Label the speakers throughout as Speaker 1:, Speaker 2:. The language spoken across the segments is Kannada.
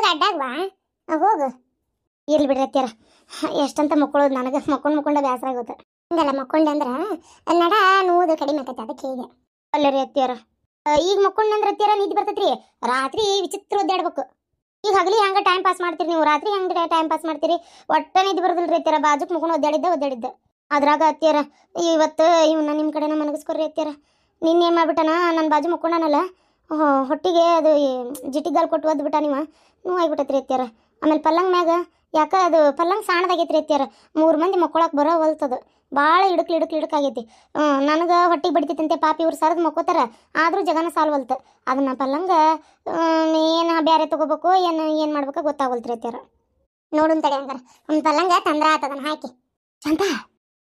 Speaker 1: ಹೋಗಿ ಅಡ್ಡಾಗ ಬಾ ಹೋಗು. ಇರ್ಲಿ ಬಿಡ್ರಿ ಅತ್ಯಾರ, ಎಷ್ಟಂತ ಮಕ್ಕಳೋದು ನನಗೆ ಮಕ್ಕೊಂಡ ಬೇಸರ ಆಗುತ್ತೆ. ಹಂಗಲ್ಲ ಮಕ್ಕೊಂಡೆ ಅಂದ್ರೆ ನಡ ನೋದು ಕಡಿಮೆ ಆಕೈತೆ, ಅದಕ್ಕೆ ಹೀಗೆ ಅಲ್ಲ ರೀ ಅತ್ಯಾರ. ಈಗ ಮಕ್ಕೊಂಡೆ ಅಂದ್ರೆ ಅತ್ಯಾರ ನಿದ್ದೆ ಬರ್ತೈತ್ರಿ, ರಾತ್ರಿ ವಿಚಿತ್ರ ಒದ್ದಾಡ್ಬೇಕು. ಈಗ ಹಗಲಿ ಹಂಗೆ ಟೈಮ್ ಪಾಸ್ ಮಾಡ್ತೀರಿ ನೀವು, ರಾತ್ರಿ ಹಂಗೆ ಟೈಮ್ ಪಾಸ್ ಮಾಡ್ತೀರಿ, ಒಟ್ಟ ನಿದ್ದೆ ಬರೋದಿಲ್ರಿ ಅತ್ಯಾರ. ಬಾಜುಕ್ ಮಕ್ಕೊಂಡು ಒದ್ದಾಡಿದ್ದೆ ಅದ್ರಾಗ ಅತ್ಯಾರ ಇವತ್ತು ಇವನ್ನ ನಿಮ್ಮ ಕಡೆನ ಮನಗಿಸ್ಕೊಡ್ರಿ ಅತ್ಯಾರ. ನಿನ್ನೆ ಏನು ಮಾಡ್ಬಿಟ್ಟನ, ನನ್ನ ಬಾಜು ಮಕ್ಕೊಂಡನಲ್ಲ, ಹೊಟ್ಟಿಗೆ ಅದು ಜಿಟ್ಟಿಗಾಲ್ ಕೊಟ್ಟು ಒದ್ಬಿಟ್ಟ, ನೀವು ನೋವು ಆಗ್ಬಿಟ್ಟೈತ್ರಿ ಅತ್ಯಾರ. ಆಮೇಲೆ ಪಲ್ಲಂಗ್ ಮ್ಯಾಗ ಯಾಕೆ ಅದು ಪಲ್ಲಂಗ್ ಸಾಣದಾಗೈತ್ರಿ ಅತ್ಯಾರ. 3 ಮಂದಿ ಮಕ್ಕೊಳಕ್ಕೆ ಬರೋ ಹೊಲ್ತದು, ಭಾಳ ಇಡಕ್ಲಿಡಕ್ಕಾಗೈತಿ. ನನಗೆ ಹೊಟ್ಟಿಗೆ ಬಡಿತೈತಂತೆ ಪಾಪಿ, ಇವ್ರು ಸರದು ಮಕ್ಕೋತಾರ, ಆದರೂ ಜಗನ ಸಾಲ್ವಲ್ತು. ಅದನ್ನ ಪಲ್ಲಂಗ ಏನು ಬೇರೆ ತೊಗೋಬೇಕು ಏನು ಮಾಡ್ಬೇಕು ಗೊತ್ತಾಗಲ್ತ್ರಿ ಅತ್ಯಾರ. ನೋಡುನ್ ತಡೆ ಹಂಗಾರ ಒಂದು ಪಲ್ಲಂಗ ತಂದ್ರ ಆತದನ್ನ ಹಾಕಿ. ಚಂದ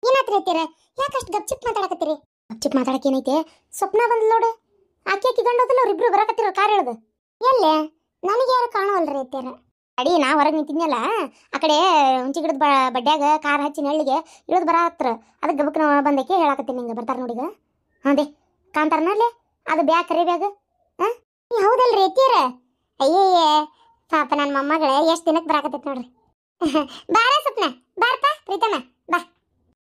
Speaker 1: ಏನಾತ್ರಿ ಅತ್ಯಾರ, ಯಾಕಷ್ಟು ಗಪ್ಚಿಪ್ ಮಾತಾಡಕತ್ತೀರಿ? ಗಪ್ಚಿಪ್ ಮಾತಾಡಕ್ಕೆ ಏನೈತೆ, ಸ್ವಪ್ನ ಬಂದ್ ನೋಡು, ಆಕಿ ಗಂಡೋದಿಲ್ಲ, ಅವ್ರಿಬ್ರು ಬರಕತ್ತಿರೋ ಕಾರ್ ಇಳ್ದು. ಎಲ್ಲೇ ನನಗೆ ಯಾರು ಕಾಣವಲ್ರಿ ಅತ್ಯಾರ. ಅಡಿ ನಾ ಹೊರಗೆ ನಿಂತಿದ್ನಲ್ಲ, ಆ ಕಡೆ ಹುಂಚಿ ಗಿಡದ ಬಡ್ಡ್ಯಾಗ ಕಾರ್ ಹಚ್ಚಿ ನೆಳ್ಳಿಗೆ ಇಳಿದು ಬರತ್ರ, ಅದಕ್ಕೆ ಗಬಕ್ ನಾವು ಬಂದಕ್ಕೆ ಹೇಳಕತ್ತೀನಿ ನಿಂಗೆ. ಬರ್ತಾರೆ ನೋಡಿಗ ಅದೇ ಕಾಂತಾರನಲ್ಲಿ ಅದು ಬ್ಯಾಗ್ ಕರಿ ಬ್ಯಾಗ್. ಹಾಂ ಹೌದಲ್ರಿ ಅತ್ಯಾರ. ಅಯ್ಯಯ್ಯೇ ಪಾಪ ನನ್ನ ಮೊಮ್ಮಗಳೇ ಎಷ್ಟು ದಿನಕ್ಕೆ ಬರಾಕತ್ತೈತೆ ನೋಡ್ರಿ. ಬಾರ ಸ್ವಪ್ನ, ಬಾರಪ್ಪ ಪ್ರೀತಮ್ಮ ಬಾ.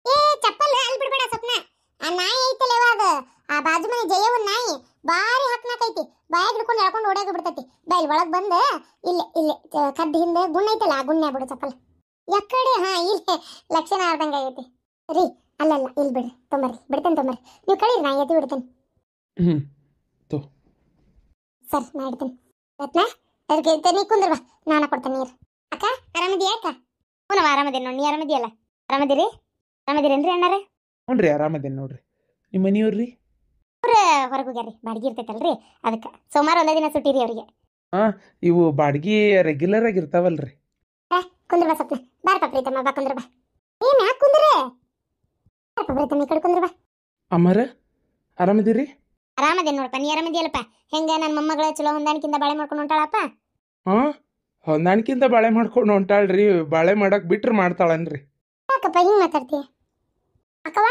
Speaker 1: ಏ ಚಪ್ಪಲ್ ಅಲ್ಲಿ ಬಿಡ್ಬೇಡ ಸ್ವಪ್ನ, ಆ ನಾಯಿ ಐತಲ್ಲ ಅದು, ಆ ಬಾಜು ಮನೆ ಜಯವನ್ ನಾಯಿ ಬಾರಿ ಹಕ್ನಾಕೈತಿ, ಬಾಯಾಗ ಹಿಡ್ಕೊಂಡು ಎಳ್ಕೊಂಡು ಓಡಾಗ ಬಿಡ್ತೈತಿ. ಬಾ ಇಲ್ಲಿ ಒಳಗೆ ಬಂದು ಇಲ್ಲೇ ಕದ್ದು ಹಿಂದೆ ಗುಣ್ಣ ಐತಲ್ಲ, ಆ ಗುಣ್ಣ ಬಿಡು ಚಪ್ಪಲ್ ಯಾಕಡೆ. ಹಾಂ ಇಲ್ಲೇ ಲಕ್ಷಣ ಆರ್ದಂಗೆ ಆಗೈತಿ ರೀ. ಅಲ್ಲಲ್ಲ ಇಲ್ಲಿ ಬಿಡ್ರಿ, ಬಿಡ್ತೇನೆ ತೊಂಬರ್ರಿ, ನೀವು ಕಳೀರಿ, ನಾ ಎದ್ದು ಬಿಡ್ತೇನೆ. ಸರ್ ನಾ ಇಡ್ತೇನೆ. ರತ್ನ ಅದಕ್ಕೆ ನೀ ಕುಂದ್ರ ಬಾ, ನಾನು ಕೊಡ್ತೇನೆ ನೀರು. ಅಕ್ಕ ಆರಾಮದಿಯಾ ಅಕ್ಕ? ಹ್ಞೂ ಆರಾಮದೇನು ನೋಡಿ, ನೀ ಆರಾಮದಿಯಲ್ಲ? ಆರಾಮದಿರಿ? ಆರಾಮದಿರೇನ್ರಿ ಅಣ್ಣಾರೆ?
Speaker 2: ಹ್ಞೂ ರೀ ಆರಾಮದೇನು ನೋಡ್ರಿ. ನಿಮ್ಮ ಮನೆಯವ್ರಿ?
Speaker 1: ಅವ್ರು ಹೊರಗೆ ಹೋಗ್ಯಾರಿ, ಬಾಡಿಗೆ ಇರ್ತೈತಲ್ರಿ ಅದಕ್ಕೆ. ಸೋಮವಾರ ಒಂದೇ ದಿನ ಸುಟ್ಟಿ ರೀ ಅವ್ರಿಗೆ.
Speaker 2: ಹಾಂ ಇವು ಬಾಡಿಗೆ ರೆಗ್ಯುಲರ್ ಆಗಿ ಇರ್ತಾವಲ್ರಿ.
Speaker 1: ಕುಂದ್ರ ಬಾ ಸ್ವಪ್ನ, ಬಾರಪ್ಪ ಪ್ರೀತಮ್ಮ ಬಾ ಕುಂದ್ರ ಬಾ. ಏನ್ ಯಾಕೆ ಕುಂದ್ರೆ ಬಾರಪ್ಪ ಪ್ರೀತಮ್ಮ, ಈ ಕಡೆ ಕುಂದ್ರ ಬಾ.
Speaker 2: ಅಮ್ಮರ ಆರಾಮದಿರಿ?
Speaker 1: ಆರಾಮದೇನು ನೋಡಪ್ಪ, ನೀ ಆರಾಮದಿಯಲ್ಲಪ್ಪ? ಹೆಂಗ ನನ್ನ ಮೊಮ್ಮಗಳ ಚಲೋ ಹೊಂದಾಣಿಕಿಂದ ಬಾಳೆ ಮಾಡ್ಕೊಂಡು ಹೊಂಟಾಳಪ್ಪ?
Speaker 2: ಹಾಂ ಹೊಂದಾಣಿಕಿಂದ ಬಾಳೆ ಮಾಡ್ಕೊಂಡು ಹೊಂಟಾಳ್ರಿ. ಬಾಳೆ ಮಾಡಕ್ ಬಿಟ್ರೆ ಮಾಡ್ತಾಳನ್ರಿ.
Speaker 1: ಯಾಕಪ್ಪ ಹಿಂಗೆ ಮಾತಾಡ್ತೀಯ? ಅಕ್ಕವ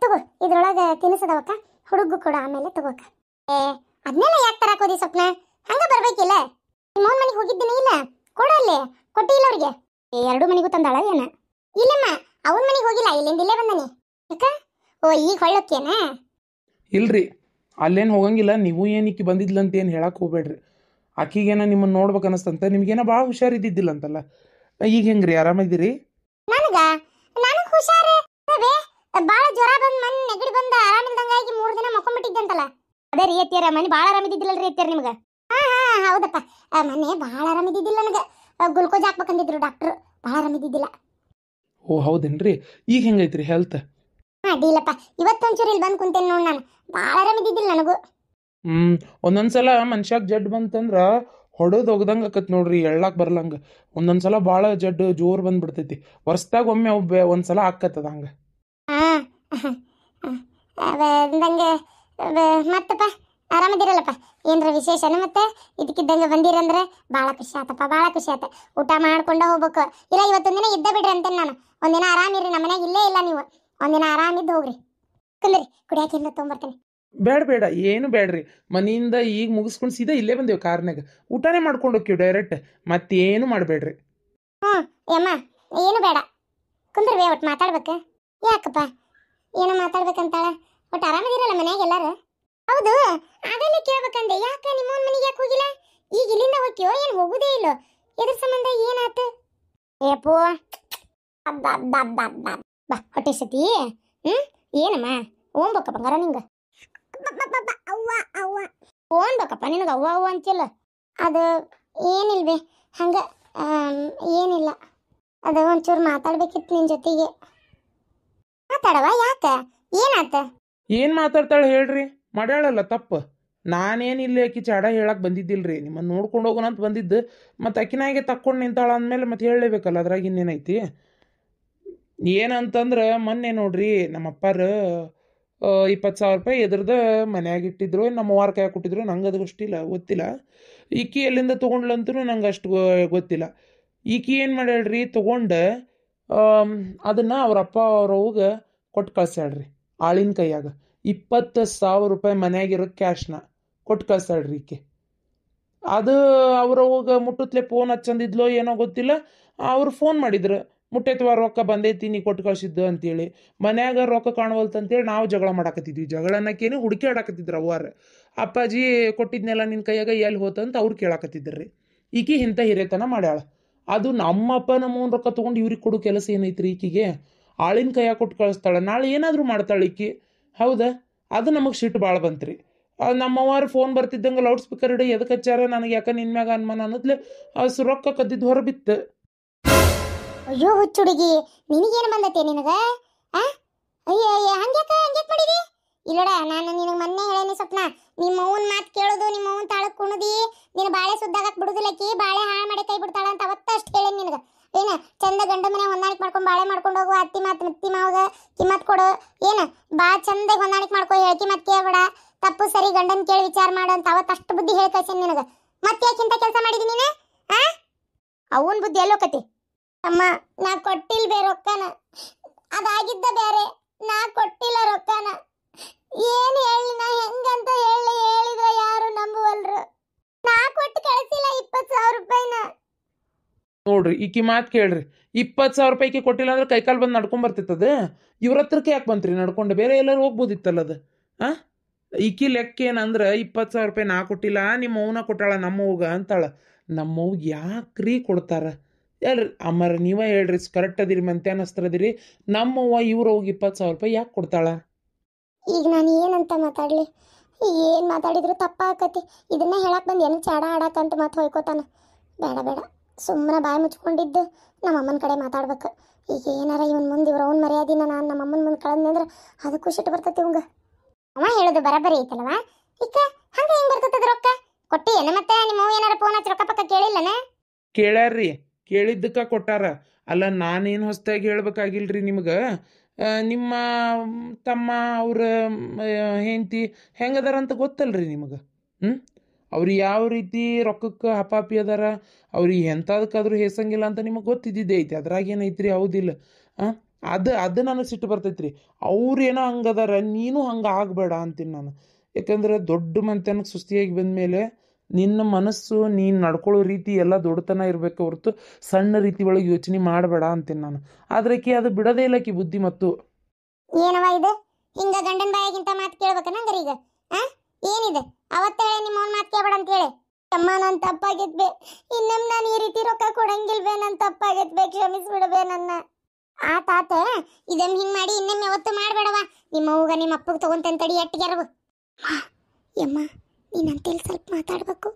Speaker 1: ತಗೋ, ಇದ್ರೊಳಗೆ ತಿನ್ನಿಸದವಕ್ಕ, ಹುಡುಗು ಕೂಡ ಆಮೇಲೆ ತಗೋಕ. ಏ ಅದನ್ನೆಲ್ಲ ಯಾಕೆ ತರಾಕೋದಿ ಸ್ವಪ್ನ, ಹಂಗ ಬರ್ಬೇಕಿಲ್ಲ. ನಿಮ್ಮ ಮನೆಗೆ ಹೋಗಿದ್ದೀನಿ ಇಲ್ಲ, ಕೊಡಲ್ಲಿ ಕೊಟ್ಟಿಲ್ಲ ಅವ್ರಿಗೆ. 2 ಮನೆಗೂ ತಂದಾಳ ಏನ? ಇಲ್ಲಮ್ಮ ಅವನ ಮನೆಗೆ ಹೋಗಿಲ್ಲ, ಇಲ್ಲಿಂದ ಇಲ್ಲೇ ಬಂದಾನೆ. ಯಾಕ? ಓ ಈಗ ಹೊಳ್ಳಕ್ಕೇನ?
Speaker 2: ಇಲ್ರಿ ಅಲ್ಲೇನು ಹೋಗಂಗಿಲ್ಲ. ನೀವು ಏನಕ್ಕೆ ಬಂದಿದ್ಲಂತ ಏನು ಹೇಳಕ್ಕೆ ಹೋಗ್ಬೇಡ್ರಿ. ಆಕಿಗೇನ ನಿಮ್ಮನ್ನು ನೋಡ್ಬೇಕು ಅನಿಸ್ತಂತ, ನಿಮ್ಗೇನ ಭಾಳ ಹುಷಾರಿದ್ದಿದ್ದಿಲ್ಲ ಅಂತಲ್ಲ. ಈಗ ಹೆಂಗ್ರಿ ಆರಾಮಿದ್ದೀರಿ?
Speaker 1: ನನಗೆ ಹುಷಾರೇ ಭಾಳ ಜ್ವರ ಬಂದು ಮನೆ ನೆಗಡಿ ಬಂದು ಆರಾಮಿಲ್ದಂಗಾಗಿ 3 ದಿನ ಮಕ್ಕೊಂಡ್ಬಿಟ್ಟಿದ್ದಂತಲ್ಲ. ಅದೇ ರೀ ಅತ್ಯಾರ, ಮನೆ ಭಾಳ ಆರಾಮಿದ್ದಿದ್ದಿಲ್ಲ ರೀ ಅತ್ಯಾರ ನಿಮ್ಗೆ? ಹಾಂ ಹೌದಪ್ಪ, ಮನೆ ಭಾಳ ಆರಾಮಿದ್ದಿದ್ದಿಲ್ಲ. ನನಗೆ ಗ್ಲುಕೋಸ್ ಹಾಕ್ಬೇಕಂದಿದ್ರು ಡಾಕ್ಟ್ರು, ಭಾಳ ಆರಾಮಿದ್ದಿದ್ದಿಲ್ಲ.
Speaker 2: ಓ ಹೌದೇನ್ರಿ? ಈಗ ಹೆಂಗೈತ್ರಿ ಹೆಲ್ತ್?
Speaker 1: ಹಾಂ ಅಡ್ಡಿಲ್ಲಪ್ಪ, ಇವತ್ತೊಂಚೂರು ಇಲ್ಲಿ ಬಂದು ಕುಂತೇನೆ ನೋಡಿ, ನಾನು ಭಾಳ ಆರಾಮಿದ್ದಿದ್ದಿಲ್ಲ ನನಗೂ.
Speaker 2: ಒಂದೊಂದ್ಸಲ ಮನುಷ್ಯಾಗ ಜಡ್ ಬಂತಂದ್ರ ಹೊಡೋದು ಒಗ್ದಂಗೆ ಆಕತ್ ನೋಡ್ರಿ, ಎಳ್ಳಾಕ್ ಬರ್ಲಂಗೆ. ಒಂದೊಂದ್ಸಲ ಭಾಳ ಜಡ್ ಜೋರು ಬಂದ್ಬಿಡ್ತೈತಿ. ವರ್ಷದಾಗ ಒಮ್ಮೆ ಒಂದ್ಸಲ ಆಕತ್ತದ ಹಂಗೆ.
Speaker 1: ಅಂದಂಗೆ ಮತ್ತಪ್ಪ ಆರಾಮದಿರಲ್ಲಪ್ಪ? ಏನರ ವಿಶೇಷನ? ಮತ್ತೆ ಇದಕ್ಕಿದ್ದಂಗೆ ಬಂದಿರಂದ್ರೆ ಭಾಳ ಖುಷಿ ಆತಪ್ಪ, ಭಾಳ ಖುಷಿ ಆತ. ಊಟ ಮಾಡ್ಕೊಂಡು ಹೋಗ್ಬೇಕು. ಇಲ್ಲ ಇವತ್ತೊಂದಿನ ಇದ್ದ ಬಿಡ್ರಿ ಅಂತೇನೆ ನಾನು. ಒಂದಿನ ಆರಾಮಿರಿ, ನಮ್ಮ ಮನ್ಯಾಗ ಇಲ್ಲೇ ಇಲ್ಲ ನೀವು. ಒಂದಿನ ಆರಾಮಿದ್ದು ಹೋಗ್ರಿ. ಕುಂದ್ರಿ, ಕುಡಿಯಾಕೆ ಇಲ್ಲ ತೊಗೊಂಬರ್ತೇನೆ.
Speaker 2: ಬೇಡ ಏನು ಬೇಡ್ರಿ. ಮನೆಯಿಂದ ಈಗ ಮುಗಿಸ್ಕೊಂಡು ಸೀದಾ ಇಲ್ಲೇ ಬಂದೇವು ಕಾರ್ನಾಗ. ಊಟನೇ ಮಾಡ್ಕೊಂಡು ಹೋಗ್ತೀವಿ ಡೈರೆಕ್ಟ್, ಮತ್ತೇನು ಮಾಡಬೇಡ್ರಿ.
Speaker 1: ಯಮ್ಮ ಏನು ಬೇಡ, ಕುಂದ್ರವೇ ಒಟ್ಟು ಮಾತಾಡ್ಬೇಕು. ಯಾಕಪ್ಪ ಏನೋ ಮಾತಾಡ್ಬೇಕಂತಾಳ? ಒಟ್ಟು ಆರಾಮದಿರಲ್ಲ ಮನ್ಯಾಗ ಎಲ್ಲಾರು? ಹೌದು ಅದಲ್ಲೇ ಕೇಳ್ಬೇಕಂದೆ, ಯಾಕೆ ನಿಮ್ಮವನ ಮನೆಗೆ ಯಾಕೆ ಹೋಗಿಲ್ಲ? ಈಗ ಇಲ್ಲಿಂದ ಹೋಗ್ತೀವೋ ಏನು ಹೋಗುದೇ ಇಲ್ಲೋ? ಎದ್ರ ಸಂಬಂಧ ಏನಾಯ್ತು? ಏಪೋ ಬಾ ಹೊಟ್ಟೆ ಸತಿ. ಏನಮ್ಮ ಓಂಬೇಕ ಬಂಗಾರ ನಿಂಗೆ? ಓನ್ಬೇಕಪ್ಪ ನಿನಗೆ ಅವ್ವ ಅವ್ವ ಅಂತಿಲ್ಲ. ಅದು ಏನಿಲ್ವೇ ಹಂಗೆ, ಏನಿಲ್ಲ. ಅದು ಒಂಚೂರು ಮಾತಾಡ್ಬೇಕಿತ್ತು ನಿನ್ನ ಜೊತೆಗೆ. ಮಾತಾಡವ, ಯಾಕ ಏನಾತ?
Speaker 2: ಏನು ಮಾತಾಡ್ತಾಳೆ ಹೇಳ್ರಿ? ಮಾಡ್ಯಾಳಲ್ಲ ತಪ್ಪು. ನಾನೇನಿಲ್ಲ ಆಕಿ ಚಾಡ ಹೇಳಕ್ಕೆ ಬಂದಿದ್ದಿಲ್ರಿ, ನಿಮ್ಮನ್ನು ನೋಡ್ಕೊಂಡು ಹೋಗೋಣ ಅಂತ ಬಂದಿದ್ದು. ಮತ್ತು ಆಕಿನಾಗೆ ತಕ್ಕೊಂಡು ನಿಂತಾಳ ಅಂದಮೇಲೆ ಮತ್ತೆ ಹೇಳಲೇಬೇಕಲ್ಲ, ಅದ್ರಾಗ ಇನ್ನೇನೈತಿ. ಏನಂತಂದ್ರೆ ಮೊನ್ನೆ ನೋಡ್ರಿ ನಮ್ಮ ಅಪ್ಪಾರು 20,000 ರೂಪಾಯಿ ಎದ್ರದ ಮನ್ಯಾಗ ಇಟ್ಟಿದ್ರು, ನಮ್ಮ ಅವ್ವಾರ ಕೈ ಕೊಟ್ಟಿದ್ರು. ನಂಗೆ ಅದು ಗೊತ್ತಿಲ್ಲ. ಈಕಿ ಎಲ್ಲಿಂದ ತೊಗೊಂಡ್ಲಂತೂ ನಂಗೆ ಅಷ್ಟು ಗೊತ್ತಿಲ್ಲ. ಈಕಿ ಏನು ಮಾಡ್ಯಾಳ್ರಿ, ತೊಗೊಂಡು ಅದನ್ನು ಅವ್ರ ಅಪ್ಪ ಅವ್ರವ್ಗೆ ಕೊಟ್ಟು ಕಳ್ಸ್ಯಾಳ್ರಿ. ಆಳಿನ ಕೈಯಾಗ 20,000 ರೂಪಾಯಿ ಮನ್ಯಾಗಿರೋ ಕ್ಯಾಶ್ನ ಕೊಟ್ಟು ಕಳ್ಸ್ಯಾಳ್ರಿ ಈಕೆ. ಅದು ಅವ್ರು ಅವಾಗ ಮುಟ್ಟುತ್ತಲೇ ಫೋನ್ ಹಚ್ಚಂದಿದ್ಲೋ ಏನೋ ಗೊತ್ತಿಲ್ಲ. ಅವ್ರು ಫೋನ್ ಮಾಡಿದ್ರು, ಮುಟ್ಟೈತವ ರೊಕ್ಕ ಬಂದೈತಿ ನೀ ಕೊಟ್ಟು ಕಳಿಸಿದ್ದು ಅಂತೇಳಿ. ಮನ್ಯಾಗ ರೊಕ್ಕ ಕಾಣವಲ್ತು ಅಂತೇಳಿ ನಾವು ಜಗಳ ಮಾಡಾಕತ್ತಿದ್ವಿ. ಜಗಳ ಅನ್ನಕ್ಕೇನು ಹುಡುಕಿ ಆಡಾಕತ್ತಿದ್ರು ಅವ್ವಾರ. ಅಪ್ಪಾಜಿ ಕೊಟ್ಟಿದ್ನೆಲ್ಲ ನಿನ್ನ ಕೈಯಾಗ ಎಲ್ಲಿ ಹೋತಂತ ಅವ್ರು ಕೇಳಾಕತ್ತಿದ್ರಿ. ಈಕಿ ಇಂಥ ಹಿರೇತನ ಮಾಡ್ಯಾಳ. ಅದು ನಮ್ಮಪ್ಪ ನಮ್ಮವನ ರೊಕ್ಕ ತೊಗೊಂಡು ಇವ್ರಿಗೆ ಕೊಡೋ ಕೆಲಸ ಏನೈತ್ರಿ ಈಕಿಗೆ? ಆಳಿನ ಕೈಯಾಗ ಕೊಟ್ಟು ಕಳಿಸ್ತಾಳೆ, ನಾಳೆ ಏನಾದರೂ ಮಾಡ್ತಾಳೆ ಈಕಿ. ಹೌದಾ? ಅದು ನಮಗೆ ಸಿಟ್ಟು ಭಾಳ ಬಂತ್ರಿ. ನಮ್ಮವ್ವಾರು ಫೋನ್ ಬರ್ತಿದ್ದಂಗೆ ಲೌಡ್ ಸ್ಪೀಕರ್ ಇಡಿ ಎದಕ್ಕೆ ಹಚ್ಚಾರ ನನಗೆ ಯಾಕೆ ನಿನ್ನ ಮ್ಯಾಗ ಅನುಮಾನ ಅನ್ನೋದ್ಲೆ ರೊಕ್ಕ ಕದ್ದಿದ್ದು ಹೊರಬಿತ್ತು.
Speaker 1: ಅಯ್ಯೋ ಹುಚ್ಚು ಹುಡುಗಿ, ನಿನಗೇನು ಬಂದೈತೆ ನಿನಗ? ಅಯ್ಯೋ ಹಂಗ್ಯಾಕೆ ಮಾಡಿದಿ? ಇಲ್ಲೋಡ, ನಾನು ನಿನಗೆ ಮೊನ್ನೆ ಹೇಳೇನಿ ಸ್ವಪ್ನ, ನಿಮ್ಮ ಅವ್ವನ ಮಾತು ಕೇಳೋದು, ನಿಮ್ಮ ಅವ್ವನ ತಾಳಕ್ಕೆ ಕುಣದಿ, ನೀನು ಬಾಳೆ ಸುದ್ದಾಗಕ್ಕೆ ಬಿಡುದಿಲ್ಲಕ್ಕಿ, ಬಾಳೆ ಹಾಳು ಮಾಡಿ ಕೈ ಬಿಡ್ತಾಳ ಅಂತ ಅವತ್ತ ಅಷ್ಟು ಹೇಳೇನಿ ನಿನಗೆ. ಏನ ಚಂದ ಗಂಡ ಮನೆ ಹೊಂದಾಣಿಕೆ ಮಾಡ್ಕೊಂಡು ಬಾಳೆ ಮಾಡ್ಕೊಂಡು ಹೋಗು, ಅತ್ತಿ ಮಾವಾಗ ಕಿಮ್ಮತ್ ಕೊಡು, ಏನ ಬಾ ಚಂದಾಗ ಹೊಂದಾಣಿಕೆ ಮಾಡ್ಕೊ, ಹೇಳ್ಕಿ ಮತ್ತೆ ಕೇಳ್ಬೇಡ, ತಪ್ಪು ಸರಿ ಗಂಡನ ಕೇಳಿ ವಿಚಾರ ಮಾಡು ಅಂತ ಅವತ್ತು ಅಷ್ಟು ಬುದ್ಧಿ ಹೇಳಿ ಕಳ್ಸೇನಿ ನಿನಗೆ. ಮತ್ತೆ ಯಾಕಿಂತ ಕೆಲಸ ಮಾಡಿದಿ ನೀನು? ಅವನ ಬುದ್ಧಿ ಎಲ್ಲೋಕತಿ? ಅಮ್ಮ, ನಾ ಕೊಟ್ಟಿಲ್ ಬೇ ರೊಕ್ಕನ, ಅದಾಗಿದ್ದ ಬೇರೆ, ನಾ ಕೊಟ್ಟಿಲ್ಲ ರೊಕ್ಕನ. ಏನ್ ಹೇಳಿ ನಾ ಹೆಂಗಂತ ಹೇಳಿದ್ರ ಯಾರು ನಂಬುವಲ್ರು. ನಾ ಕೊಟ್ಟು ಕಳಿಸಿಲ್ಲ 20,000 ರೂಪಾಯಿನ.
Speaker 2: ನೋಡ್ರಿ ಈಕಿ ಮಾತು ಕೇಳ್ರಿ, 20,000 ರೂಪಾಯಿಗೆ ಕೊಟ್ಟಿಲ್ಲ ಅಂದ್ರೆ ಕೈಕಾಲು ಬಂದು ನಡ್ಕೊಂಡ್ ಬರ್ತಿತ್ತದ. ಇವ್ರ ಹತ್ರಕ್ಕೆ ಯಾಕೆ ಬಂತ್ರಿ ನಡ್ಕೊಂಡು? ಬೇರೆ ಎಲ್ಲರೂ ಹೋಗ್ಬೋದಿತ್ತಲ್ಲ ಅದು. ಈಕಿ ಲೆಕ್ಕ ಏನಂದ್ರೆ 20,000 ರೂಪಾಯಿ ನಾ ಕೊಟ್ಟಿಲ್ಲ, ನಿಮ್ಮ ಅವ್ವನ ಕೊಟ್ಟಾಳ ನಮ್ಮವ್ಗ ಅಂತಾಳ. ನಮ್ಮವ್ಗೆ ಯಾಕ್ರಿ ಕೊಡ್ತಾರ? ಹೇಳ್ರಿ ಅಮ್ಮರ, ನೀವೇ ಹೇಳ್ರಿ, ಕರೆಕ್ಟ್ ಅದಿರಿ, ಮಂತ್ಯಾನಸ್ತ್ರದಿರಿ. ನಮ್ಮವ್ವ ಇವ್ರವ್ಗೆ 20,000 ರೂಪಾಯಿ ಯಾಕೆ ಕೊಡ್ತಾಳ?
Speaker 1: ಈಗ ನಾನು ಏನಂತ ಮಾತಾಡ್ಲಿ? ಏನು ಮಾತಾಡಿದ್ರು ತಪ್ಪಾಕತಿ. ಇದನ್ನ ಹೇಳಕ್ ಬಂದು ಏನು ಚಾಡ ಆಡಕ್ಕಂತ ಮತ್ತೆ ಹೊಯ್ಕೋತಾನ. ಬೇಡ, ಸುಮ್ಮನೆ ಬಾಯಿ ಮುಚ್ಕೊಂಡಿದ್ದು ನಮ್ಮ ಅಮ್ಮನ ಕಡೆ ಮಾತಾಡ್ಬೇಕು. ಈಗ ಏನಾರ ಇವನ್ ಮುಂದೆ ಇವ್ರ ಅವ್ನ ಮರ್ಯಾದಿನ ನಾನು ನಮ್ಮ ಅಮ್ಮನ ಮುಂದೆ ಕಳೆದ್ನೆ ಅಂದ್ರೆ ಅದಕ್ಕೂ ಸಿಟ್ಟು ಬರ್ತೈತಿ ಇವಂಗ. ಅವ ಹೇಳೋದು ಬರಬರಿ ಐತಲ್ವ? ಈಗ ಹಂಗ ಹೆಂಗ್ ಬರ್ತದ ರೊಕ್ಕ? ಕೊಟ್ಟಿ ಏನ ಮತ್ತೆ? ನಿಮ್ಮ ಅವ್ವ ಏನಾರ ಫೋನ್ ಹಚ್ಚಿ ರೊಕ್ಕ ಪಕ್ಕ ಕೇಳಿಲ್ಲನ?
Speaker 2: ಕೇಳ್ಯಾರ್ರಿ, ಕೇಳಿದ್ದಕ್ಕ ಕೊಟ್ಟಾರ. ಅಲ್ಲ ನಾನೇನು ಹೊಸ್ದಾಗಿ ಹೇಳ್ಬೇಕಾಗಿಲ್ರಿ ನಿಮ್ಗೆ. ನಿಮ್ಮ ತಮ್ಮ ಅವ್ರ ಹೆಂಡತಿ ಹೆಂಗದಾರ ಅಂತ ಗೊತ್ತಲ್ರಿ ನಿಮಗೆ. ಅವ್ರು ಯಾವ ರೀತಿ ರೊಕ್ಕಕ್ಕೆ ಹಪಾಪಿ ಅದಾರ, ಅವ್ರಿಗೆ ಎಂಥದಕ್ಕಾದ್ರೂ ಹೇಸಂಗಿಲ್ಲ ಅಂತ ನಿಮಗೆ ಗೊತ್ತಿದ್ದಿದ್ದೇ ಐತಿ. ಅದ್ರಾಗ ಏನೈತ್ರಿ? ಹೌದಿಲ್ಲ? ಅದು ನನಗೆ ಸಿಟ್ಟು ಬರ್ತೈತ್ರಿ. ಅವ್ರೇನೋ ಹಂಗದಾರ, ನೀನು ಹಂಗೆ ಆಗಬೇಡ ಅಂತೀನಿ ನಾನು. ಯಾಕಂದ್ರೆ ದೊಡ್ಡ ಮಂತನಕ್ಕೆ ಸುಸ್ತಿಯಾಗಿ ಬಂದಮೇಲೆ ನಿನ್ನ ಮನಸ್ಸು, ನೀನು ನಡ್ಕೊಳ್ಳೋ ರೀತಿ ಎಲ್ಲ ದೊಡ್ಡತನ ಇರಬೇಕು ಹೊರತು ಸಣ್ಣ ರೀತಿ ಒಳಗೆ ಯೋಚನೆ ಮಾಡಬೇಡ ಅಂತೀನಿ ನಾನು. ಆದ್ರಕಿ ಅದು ಬಿಡೋದೇ ಇಲ್ಲಕಿ ಬುದ್ಧಿ. ಮತ್ತು
Speaker 1: ಏನವ ಇದು? ಹಿಂಗ ಗಂಡನ ಬಾಯಿಗಿಂತ ಮಾತು ಕೇಳ್ಬೇಕನ ಹಂಗಾರ ಈಗ? ಏನಿದೆ? ಅವತ್ತ ಹೇಳಿ ನಿಮ್ಮ ಅವ್ನ ಮಾತು ಕೇಳ್ಬೇಡ ಅಂತ ಹೇಳಿ. ಅಮ್ಮ, ನಾನು ತಪ್ಪಾಗಿದ್ಬೆ, ಇನ್ನೊಮ್ಮೆ ನಾನು ಈ ರೀತಿ ರೊಕ್ಕ ಕೊಡಂಗಿಲ್ವೇ, ನಾನು ತಪ್ಪಾಗಿದ್ಬೆ, ಕ್ಷಮಿಸ್ಬಿಡಬೇ ನನ್ನ. ಆ ತಾತ ಇದನ್ನ ಹಿಂಗೆ ಮಾಡಿ ಇನ್ನೊಮ್ಮೆ ಯಾವತ್ತು ಮಾಡಬೇಡವ. ನಿಮ್ಮ ಅವ್ಗ ನಿಮ್ಮ ಅಪ್ಪಗೆ ತಗೊಂತೇನೆ ತಡಿ, ಎಟ್ಟಿಗೆರವು. ಯಮ್ಮ, ನೀನಂತೇಳಿ ಸ್ವಲ್ಪ ಮಾತಾಡ್ಬೇಕು.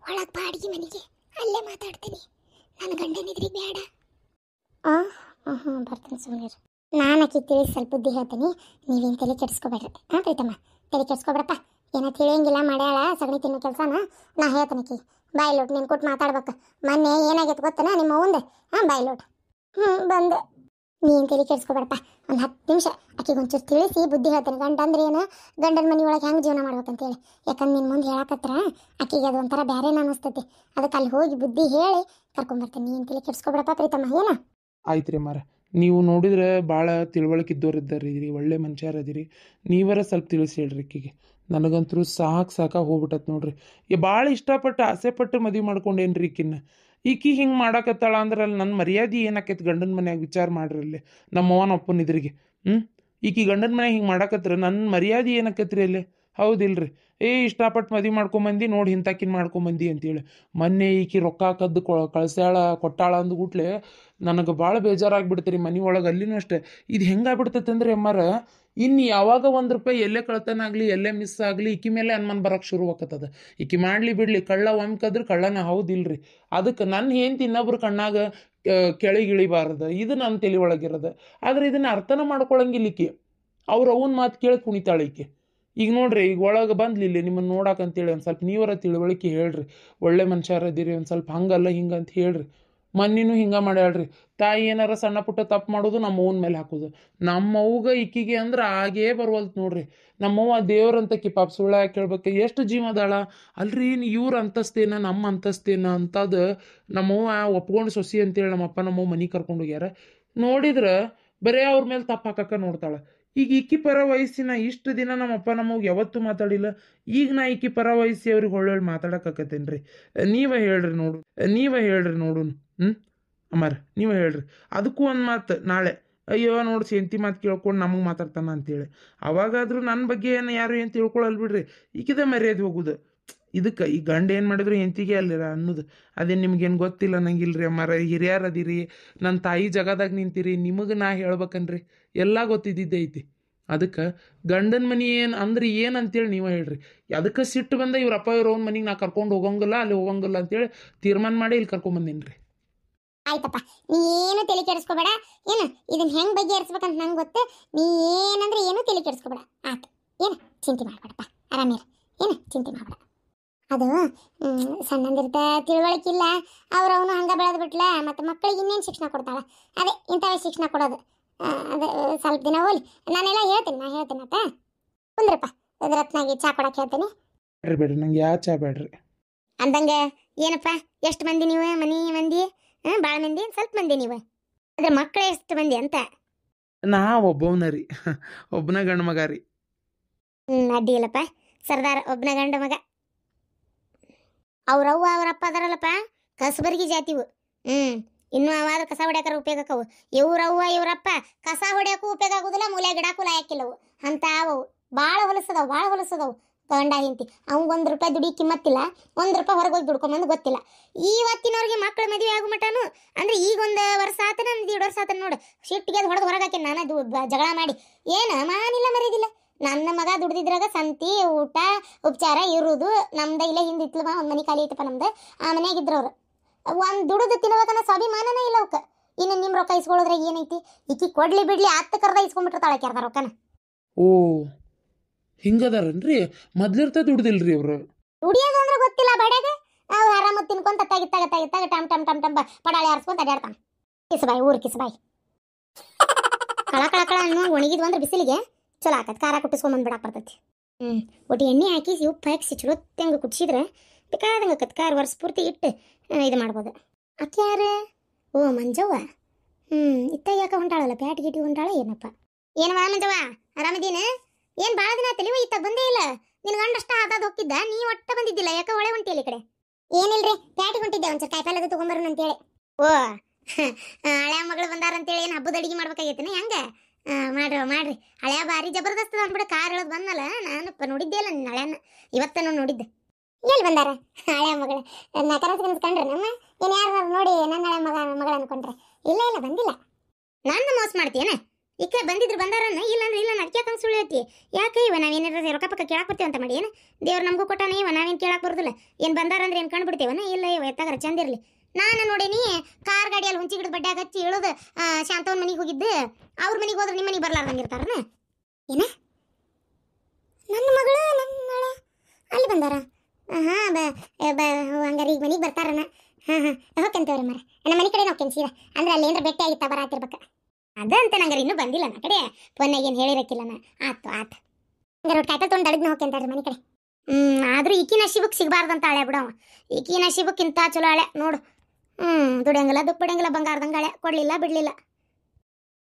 Speaker 1: ಒಳಗೆ ಬಾಡಿಗೆ ಮನೆಗೆ, ಅಲ್ಲೇ ಮಾತಾಡ್ತೀನಿ. ನನ್ನ ಗಂಡನಿದ್ರಿಗೆ ಬೇಡ. ಬರ್ತೀನಿ ಸುಮ್ಮನೆ. ನಾನು ಆಕಿ ತಿಳಿ ಸ್ವಲ್ಪ ಬುದ್ಧಿ ಹೇಳ್ತೀನಿ, ನೀವೇನು ತಲೆ ಕೆಡಿಸ್ಕೋಬೇಡ್ರಿ. ಪ್ರೀತಮ್ಮ, ತಲೆ ಕೆಡಿಸ್ಕೊಬೇಡಪ್ಪ. ಏನೋ ತಿಳಿಯಂಗಿಲ್ಲ ಮಾಡ್ಯಾಳ ಸಗಣಿ ತಿನ್ನೋ ಕೆಲಸನ. ನಾ ಹೇಳ್ತೀನಿ ಆಕಿ ಬಾಯ್ ಲೋಟ್ ನೀನು ಕೊಟ್ಟು ಮಾತಾಡ್ಬೇಕು. ಮೊನ್ನೆ ಏನಾಗೈತೆ ಗೊತ್ತನ ನಿಮ್ಮ ಅವಂದು? ಬಾಯ್ ಲೋಟ್. ಬಂದೆ. ನೀನು ತಲೆ ಕೆಡಿಸ್ಕೊಬೇಡಪ್ಪ. ಒಂದು 10 ನಿಮಿಷ ಆಕಿಗೆ ಒಂಚೂರು ತಿಳಿಸಿ ಬುದ್ಧಿ ಹೇಳ್ತೀನಿ. ಗಂಡ ಅಂದ್ರೆ ಏನು, ಗಂಡನ ಮನೆ ಒಳಗೆ ಹೆಂಗೆ ಜೀವನ ಮಾಡ್ಬೇಕಂತೇಳಿ. ಯಾಕಂದ್ರೆ ನಿನ್ನ ಮುಂದೆ ಹೇಳಕತ್ರ ಆಕಿಗೆ ಅದು ಒಂಥರ ಬೇರೆನ ಅನಿಸ್ತೈತಿ. ಅದಕ್ಕೆ ಅಲ್ಲಿ ಹೋಗಿ ಬುದ್ಧಿ ಹೇಳಿ ಕರ್ಕೊಂಬರ್ತೀನಿ. ನೀನು ತಲೆ ಕೆಡಿಸ್ಕೊಬೇಡಪ್ಪ ಪ್ರೀತಮ್ಮ. ಏನ
Speaker 2: ಆಯ್ತು ರೀ ಮಾರ, ನೀವು ನೋಡಿದ್ರೆ ಭಾಳ ತಿಳುವಳಿಕೆ ಇದ್ದವ್ರು ಇದ್ದಾರಿದ್ರಿ, ಒಳ್ಳೆ ಮನುಷ್ಯರದಿರಿ. ನೀವರ ಸ್ವಲ್ಪ ತಿಳಿಸಿ ಹೇಳ್ರಿ ಆಕಿಗೆ. ನನಗಂತರೂ ಸಾಕು ಹೋಗ್ಬಿಟ್ಟತ್ ನೋಡ್ರಿ. ಭಾಳ ಇಷ್ಟಪಟ್ಟು ಆಸೆಪಟ್ಟು ಮದುವೆ ಮಾಡ್ಕೊಂಡೇನ್ರಿ ಈಕಿನ್ನ. ಈಕಿ ಹಿಂಗೆ ಮಾಡಾಕತ್ತಾಳ ಅಂದ್ರೆ ಅಲ್ಲಿ ನನ್ನ ಮರ್ಯಾದೆ ಏನಾಕೈತಿ ಗಂಡನ ಮನ್ಯಾಗ? ವಿಚಾರ ಮಾಡ್ರಿ ಅಲ್ಲಿ ನಮ್ಮವ್ವನ ಅಪ್ಪನ ಇದ್ರಿಗೆ. ಈಕಿ ಗಂಡನ ಮನ್ಯಾಗ ಹಿಂಗೆ ಮಾಡಾಕತ್ರ ನನ್ನ ಮರ್ಯಾದೆ ಏನಾಕೈತ್ರಿ ಅಲ್ಲಿ? ಹೌದಿಲ್ರಿ? ಇಷ್ಟಪಟ್ಟು ಮದುವೆ ಮಾಡ್ಕೊಂಬಂದು ನೋಡಿ ಇಂಥಾಕಿನ ಮಾಡ್ಕೊಂಬಂದು ಅಂತೇಳಿ. ಮೊನ್ನೆ ಈಕಿ ರೊಕ್ಕ ಕದ್ದು ಕಳ್ಸ್ಯಾಳ ಕೊಟ್ಟಾಳ ಅಂದ್ಬಿಟ್ಲೆ ನನಗೆ ಭಾಳ ಬೇಜಾರಾಗ್ಬಿಡ್ತೀರಿ ಮನೆ ಒಳಗೆ. ಅಲ್ಲಿನೂ ಅಷ್ಟೇ ಇದು ಹೆಂಗಾಗ್ಬಿಡ್ತೈತೆ ಅಂದ್ರೆ ಅಮ್ಮಾರ, ಇನ್ನು ಯಾವಾಗ ₹1 ಎಲ್ಲೇ ಕಳ್ತನ ಆಗಲಿ, ಎಲ್ಲೇ ಮಿಸ್ ಆಗಲಿ, ಈಕಿ ಮೇಲೆ ಅನುಮಾನ ಬರೋಕ್ಕೆ ಶುರು ಆಕತ್ತದ. ಈಕಿ ಮಾಡಲಿ ಬಿಡಲಿ, ಕಳ್ಳ ಒಮ್ಕದ್ರೆ ಕಳ್ಳನ ಹೌದಿಲ್ರಿ. ಅದಕ್ಕೆ ನನ್ನ ಹೆಂಡ್ತಿ ಇನ್ನೊಬ್ರು ಕಣ್ಣಾಗ ಕೆಳಗಿಳಿಬಾರ್ದು, ಇದು ನನ್ನ ತಲೆ ಒಳಗಿರೋದು. ಆದರೆ ಇದನ್ನು ಅರ್ಥನ ಮಾಡ್ಕೊಳಂಗಿಲ್ಲ ಈಕಿ. ಅವ್ರು ಅವನ ಮಾತು ಕೇಳಿ ಕುಣಿತಾಳೆ ಈಕಿ. ಈಗ ನೋಡ್ರಿ, ಈಗ ಒಳಗೆ ಬಂದ್ಲಿಲ್ಲ ನಿಮ್ಮನ್ನು ನೋಡಾಕಂತೇಳಿ ಒಂದು ಸ್ವಲ್ಪ ನೀವರ ತಿಳುವಳಿಕೆ ಹೇಳ್ರಿ. ಒಳ್ಳೆ ಮನುಷ್ಯರದಿರಿ, ಒಂದು ಸ್ವಲ್ಪ ಹಂಗಲ್ಲ ಹಿಂಗಂತ ಹೇಳ್ರಿ. ಮೊನ್ನೆನೂ ಹಿಂಗೆ ಮಾಡ್ಯಾಳ್ರಿ. ತಾಯಿ ಏನಾರ ಸಣ್ಣ ಪುಟ್ಟ ತಪ್ಪು ಮಾಡೋದು ನಮ್ಮವ್ವನ ಮೇಲೆ ಹಾಕೋದು. ನಮ್ಮವ್ಗ ಈಕಿಗೆ ಅಂದ್ರೆ ಆಗೇ ಬರುವಲ್ತು ನೋಡ್ರಿ. ನಮ್ಮವ್ವ ದೇವ್ರಂತಕಿ ಪಾಪ, ಸುಳ್ಳ ಕೇಳ್ಬೇಕು, ಎಷ್ಟು ಜೀವ ಅದಾಳ ಅಲ್ರಿ. ಇವ್ರ ಅಂತಸ್ತೇನ ನಮ್ಮ ಅಂತಸ್ತೇನ ಅಂತದು ನಮ್ಮವ್ವ ಒಪ್ಕೊಂಡು ಸೊಸಿ ಅಂತೇಳಿ ನಮ್ಮಪ್ಪ ನಮ್ಮವ್ವ ಮನೆ ಕರ್ಕೊಂಡು ಹೋಗ್ಯಾರ. ನೋಡಿದ್ರೆ ಬರೇ ಅವ್ರ ಮೇಲೆ ತಪ್ಪು ಹಾಕಕ್ಕೆ ನೋಡ್ತಾಳೆ. ಈಗ ಈಕಿ ಪರ ವಹಿಸಿ ಇಷ್ಟು ದಿನ ನಮ್ಮಪ್ಪ ನಮಗೆ ಯಾವತ್ತೂ ಮಾತಾಡಿಲ್ಲ. ಈಗ ನಾ ಈಕಿ ಪರ ವಹಿಸಿ ಅವ್ರಿಗೆ ಒಳ್ಳೊಳ್ಳೆ ಮಾತಾಡಕತ್ತೇನ್ರಿ. ನೀವೇ ಹೇಳ್ರಿ ನೋಡು. ಅಮ್ಮಾರ ನೀವೇ ಹೇಳ್ರಿ. ಅದಕ್ಕೂ ಒಂದು ಮಾತು ನಾಳೆ, ಅಯ್ಯೋ ನೋಡಿ ಸೆಂತಿ ಮಾತು ಕೇಳ್ಕೊಂಡು ನಮಗೆ ಮಾತಾಡ್ತಾನ ಅಂತೇಳಿ. ಅವಾಗಾದ್ರೂ ನನ್ನ ಬಗ್ಗೆ ಯಾರು ತಿಳ್ಕೊಳಲ್ ಬಿಡ್ರಿ. ಈಕಿದ ಮರ್ಯಾದೆ ಹೋಗುದು. ಇದಕ್ಕೆ ಈ ಗಂಡ ಏನು ಮಾಡಿದ್ರು ಹೆಂತಿಗೆ ಅಲ್ಲಿರ ಅನ್ನೋದು ಅದೇ ನಿಮ್ಗೇನು ಗೊತ್ತಿಲ್ಲ ನಂಗಿಲ್ರಿ ಅಮ್ಮಾರ. ಹಿರಿಯರು ಅದಿರಿ, ನನ್ನ ತಾಯಿ ಜಗದಾಗ ನಿಂತೀರಿ, ನಿಮಗೆ ನಾ ಹೇಳ್ಬೇಕನ್ರಿ ಎಲ್ಲ ಗೊತ್ತಿದ್ದೈತಿ. ಅದಕ್ಕೆ ಗಂಡನ ಮನೆ ಏನು ಅಂದ್ರೆ ಏನು ಅಂತೇಳಿ ನೀವೇ ಹೇಳ್ರಿ. ಅದಕ್ಕೆ ಸಿಟ್ಟು ಬಂದ ಇವ್ರಪ್ಪ ಇವ್ರ ಅವ್ನ ಮನೆಗೆ ನಾ ಕರ್ಕೊಂಡು ಹೋಗಂಗಿಲ್ಲ, ಅಲ್ಲಿ ಹೋಗಂಗಿಲ್ಲ ಅಂತೇಳಿ ತೀರ್ಮಾನ ಮಾಡಿ ಇಲ್ಲಿ ಕರ್ಕೊಂಬಂದಿನ್ರಿ.
Speaker 1: ಆಯ್ತಪ್ಪ, ನೀ ಏನು ತಲೆ ಕೆಡಿಸ್ಕೋಬೇಡ. ಏನು ಇದನ್ನ ಹೆಂಗ್ ಬಗೆಹರಿಸ್ಬೇಕಂತ ನಂಗೆ ಗೊತ್ತು. ನೀ ಏನಂದ್ರೆ ಏನು ತಲೆ ಕೆಡಿಸ್ಕೋಬೇಡ. ಆಯ್ತು, ಏನು ಚಿಂತೆ ಮಾಡ್ಬೇಡಪ್ಪ, ಆರಾಮಿರ. ಏನು ಚಿಂತೆ ಮಾಡ್ಬೇಡ. ಅದು ಸಣ್ಣಂದಿರ್ತ ತಿಳುವಳಿಕಿಲ್ಲ, ಅವ್ರವನು ಹಂಗ ಬೆಳೆದು ಬಿಟ್ಲ. ಮತ್ತು ಮಕ್ಕಳಿಗೆ ಇನ್ನೇನು ಶಿಕ್ಷಣ ಕೊಡ್ತಾಳ? ಅದೇ ಇಂಥವೇ ಶಿಕ್ಷಣ ಕೊಡೋದು. ಅದೇ ಸ್ವಲ್ಪ ದಿನ ಹೋಲಿ, ನಾನೆಲ್ಲ ಹೇಳ್ತೀನಿ. ಅತ್ತ ಕುಂದ್ರಪ್ಪ, ರತ್ನಾಗಿ ಚಾ ಕೊಡಕ್ಕೆ ಹೇಳ್ತೀನಿ.
Speaker 2: ಬೇಡ್ರಿ ನಂಗೆ ಯಾವ ಚಾ ಬೇಡ್ರಿ
Speaker 1: ಅಂದಂಗೆ. ಏನಪ್ಪ, ಎಷ್ಟು ಮಂದಿ ನೀವು ಮನಿ ಮಂದಿ? ಭಾಳ ಮಂದಿ, ಸ್ವಲ್ಪ ಮಂದಿ ನೀವು? ಅದ್ರ ಮಕ್ಕಳು ಎಷ್ಟು ಮಂದಿ ಅಂತ?
Speaker 2: ನಾ ಒಬ್ಬವನ ರೀ, ಒಬ್ಬನ ಗಂಡು ಮಗ ರೀ.
Speaker 1: ಅಡ್ಡಿ ಇಲ್ಲಪ್ಪ, ಸರ್ದಾರ್ ಒಬ್ಬನ ಗಂಡ ಮಗ. ಅವ್ರವ್ವ ಅವರಪ್ಪ ಅದಾರಲ್ಲಪ್ಪ ಕಸಬರ್ಗಿ ಜಾತಿವು. ಇನ್ನೂ ಅವಾದ ಕಸ ಹೊಡ್ಯಾಕಾರ ಉಪಯೋಗ ಆಕವು. ಇವ್ರವ್ವ ಇವರಪ್ಪ ಕಸ ಹೊಡ್ಯಾಕು ಉಪಯೋಗ ಆಗುದಿಲ್ಲ, ಮೂಲೆ ಗಿಡಕ್ಕೂ ಲಾಯಕ್ಕಿಲ್ಲವು ಅಂತ. ಅವು ಭಾಳ ಹೊಲಸದವು ಗಂಡ ಹಿಂತಿ. ಅವಂಗೆ ₹1 ದುಡಿ ಕಿಮ್ಮತ್ತಿಲ್ಲ, ₹1 ಹೊರಗೆ ಹೋಗಿ ದುಡ್ಕೊಂಬಂದು ಗೊತ್ತಿಲ್ಲ. ಇವತ್ತಿನವ್ರಿಗೆ ಮಕ್ಕಳು ಮದುವೆ ಆಗೋ ಮಟನು ಅಂದ್ರೆ ಈಗ ಒಂದು ವರ್ಷ ಆತನ, 1.5 ವರ್ಷ ಆತನ ನೋಡು. ಸಿಟ್ಟಿಗೆ ಅದು ಹೊಡೆದು ಹೊರಗೆ ಹಾಕಿ ನಾನು ಜಗಳ ಮಾಡಿ ಏನು ಮಾನಿಲ್ಲ ಮರ್ಯಾದಿಲ್ಲ. ನನ್ನ ಮಗ ದುಡ್ದಿದ್ರಾಗ ಸಂತಿ ಊಟ ಉಪಚಾರ ಇರುವುದು ನಮ್ದು. ಇಲ್ಲ ಹಿಂದಿತ್ಲು ಒಂದು ಮನೆ ಖಾಲಿ ಐತಪ್ಪ ನಮ್ದು, ಆ ಮನೆಯಾಗಿದ್ರು ಅವ್ರು. ಒಂದು ದುಡಿದು ತಿನ್ಬೇಕನ್ನ ಸ್ವಾಭಿಮಾನನೇ ಇಲ್ಲ ಅವಕ್ಕೆ. ಇನ್ನು ನಿಮ್ಮ ರೊಕ್ಕ ಇಸ್ಕೊಳ್ಳೋದ್ರಾಗ ಏನೈತಿ? ಈಕಿ ಕೊಡ್ಲಿ ಬಿಡ್ಲಿ ಅತ್ತ ಕರ್ದ ಇಸ್ಕೊಂಡ್ಬಿಟ್ಟಿರ್ತಾಳೆ ಅರ್ಧ ರೊಕ್ಕನ.
Speaker 2: ಓ ಹಿಂಗದಾರನ್ರಿ? ಮೊದ್ಲಿರ್ತ ದುಡ್ದಿಲ್ರಿ ಅವ್ರು.
Speaker 1: ದುಡಿಯೋದು ಅಂದ್ರೆ ಗೊತ್ತಿಲ್ಲ ಬಡ್ಯಾಗ. ಅವು ಆರಾಮ ತಿನ್ಕೊಂತ ತಗಿತ್ತಾಗ ಟಮ್ ಟಮ್ ಟಮ್ ಟಮ್ ಪಡಾಳಿ ಆರಿಸ್ಕೊಂತ ಅಡ್ಯಾಡ್ತಾನೆ. ಕಿಸಬಾಯಿ ಊರು ಕಿಸಬಾಯಿ ಕಳ ಅನ್ನೋ ಒಣಗಿದ್ವು ಅಂದ್ರೆ ಬಿಸಿಲಿಗೆ ಚಲೋ ಆಕತ್. ಖಾರ ಕುಟ್ಟಿಸ್ಕೊಂಬಂದು ಬಿಡಾಕ್ ಬರ್ತೈತಿ. ಒಟ್ಟು ಎಣ್ಣೆ ಹಾಕಿ ಉಪ್ಪು ಹಾಕಿ ಚಲೋತ್ತಂಗೆ ಕುದಿಸಿದ್ರೆ ಬೇಕಾದಂಗೆ ಆಕತ್. ಕಾರ್ ವರ್ಷ ಪೂರ್ತಿ ಇಟ್ಟು ಇದು ಮಾಡ್ಬೋದು. ಅಕ್ಕ ಯಾರು? ಓ ಮಂಜವ್ವ. ಇತ್ತ ಯಾಕೆ ಹೊಂಟಾಳಲ್ಲ, ಪ್ಯಾಟ್ ಗಿಟಿ ಹೊಂಟಾಳ ಏನಪ್ಪ? ಏನವ ಮಂಜವ್ವ, ಆರಾಮದೀನ? ಏನು ಭಾಳ ದಿನ ಆತಲಿವ, ಇತ್ತಾಗ ಬಂದೇ ಇಲ್ಲ. ನಿನ್ನ ಗಂಡಷ್ಟ ಆದಾದ ಹೋಗಿದ್ದ, ನೀ ಒಟ್ಟ ಬಂದಿದ್ದಿಲ್ಲ. ಯಾಕೆ ಒಳ್ಳೆ ಹೊಂಟಿಯಲ್ಲಿ ಈ ಕಡೆ? ಏನಿಲ್ರಿ, ಪ್ಯಾಟಿಗೆ ಹೊಂಟಿದ್ದೆ, ಒಂಚೂರು ಕಾಯಿಪಲ್ಲೆ ಅದು ತೊಗೊಂಬರೋಣ ಅಂತೇಳಿ. ಓ ಹಳೆ ಮಗಳು ಬಂದಾರಂತೇಳಿ ಏನು ಹಬ್ಬದ ಅಡಿಗೆ ಮಾಡ್ಬೇಕಾಗೈತೇನೆ? ಹೆಂಗೆ ಮಾಡ್ರಿ. ಹಳೆಯ ಭಾರಿ ಜಬರ್ದಸ್ತ್ ಅಂದ್ಬಿಡ. ಕಾರ್ ಹೇಳೋದು ಬಂದಲ್ಲ, ನಾನು ನೋಡಿದ್ದೆ ಇಲ್ಲ ನಿನ್ನ ಹಳೆಯನ್ನ, ಇವತ್ತನ್ನು ನೋಡಿದ್ದೆ. ಎಲ್ಲಿ ಬಂದಾರ ಹಳೆಯ ಮಗಳು? ಕನಸ್ಕೊಂಡ್ರೆ ನಮ್ಮ ಏನು ಯಾರು ನೋಡಿ ನನ್ನ ಹಳೆ ಮಗಳ ಅನ್ಕೊಂಡ್ರೆ? ಇಲ್ಲ ಬಂದಿಲ್ಲ. ನಾನು ಮೋಸ ಮಾಡ್ತೀಯನ? ಈ ಕಡೆ ಬಂದಿದ್ರು ಬಂದಾರನ್ನ, ಇಲ್ಲ ಅದಕ್ಕೆ ಯಾಕೆ ಸುಳ್ಳು ಹೇಳ್ತಿ? ಯಾಕೆ ಇವ ನಾವೇನಾರ ರೊಕ್ಕ ಪಕ್ಕ ಕೇಳಕ್ಕೆ ಬರ್ತೀವಿ ಅಂತ ಮಾಡಿ? ಏನು ದೇವ್ರು ನಮಗೂ ಕೊಟ್ಟಾನ, ಇವ ನಾವೇನು ಕೇಳಕ್ಕೆ ಬರೋದಿಲ್ಲ. ಏನು ಬಂದಾರಂದ್ರೆ ಏನು ಕಂಡುಬಿಡ್ತೀವನ? ಇಲ್ಲ ಇವ ಎತ್ತಾಗಾರ ಚಂದ ಇರಲಿ. ನಾನು ನೋಡೀನಿ ಕಾರ್ ಗಾಡಿಯಲ್ಲಿ ಹುಂಚಿ ಗಿಡದ ಬಡ್ಡೆ ಹಚ್ಚಿ ಇಳಿದು ಶಾಂತವನ ಮನೆಗೆ ಹೋಗಿದ್ದು. ಅವ್ರ ಮನೆಗೆ ಹೋದ್ರೆ ನಿಮ್ಮ ಮನೆಗೆ ಬರ್ಲಾರ್ದಂಗಿರ್ತಾರನ? ಏನ ನನ್ನ ಮಗಳು ಅಲ್ಲಿ ಬಂದಾರ? ಹಂಗಾರೆ ಈಗ ಮನೆಗೆ ಬರ್ತಾರನ? ಹೋಗ್ಕಂತವ್ರಿ ಮರ ನನ್ನ ಮನೆ ಕಡೆ ಹೋಗ್ಕೇನ್ ಸೀದಾ. ಅಂದ್ರೆ ಅಲ್ಲಿ ಏನಾರ ಭೇಟಿ ಆಗಿತ್ತ ಬರಾತಿರ್ಬೇಕ ಅದಂತ. ನಂಗಾರೆ ಇನ್ನೂ ಬಂದಿಲ್ಲ ನಾ ಕಡೆ, ಫೋನ್ನಾಗ ಏನು ಹೇಳಿರಕ್ಕಿಲ್ಲ ನಾ. ಆತು ಹಂಗಾರೆ ಕಾಯ್ತಾ ತೊಗೊಂಡು ಅಡಿದ್ನ ಹೋಗ್ಕಂತಾರ್ರಿ ಮನೆ ಕಡೆ. ಆದ್ರೂ ಈಕಿ ನಶೀಬಕ್ಕೆ ಸಿಗಬಾರ್ದಂತ ಹಳೆ ಬಿಡವ. ಈಕಿ ನಶೀಬಕ್ಕಿಂತ ಚಲೋ ಹಳೆ ನೋಡು. ದುಡಿಯಂಗಿಲ್ಲ ದುಡ್ಡು ಬಿಡಂಗಿಲ್ಲ, ಬಂಗಾರದಂಗೆ ಹಳೆ, ಕೊಡ್ಲಿಲ್ಲ ಬಿಡ್ಲಿಲ್ಲ.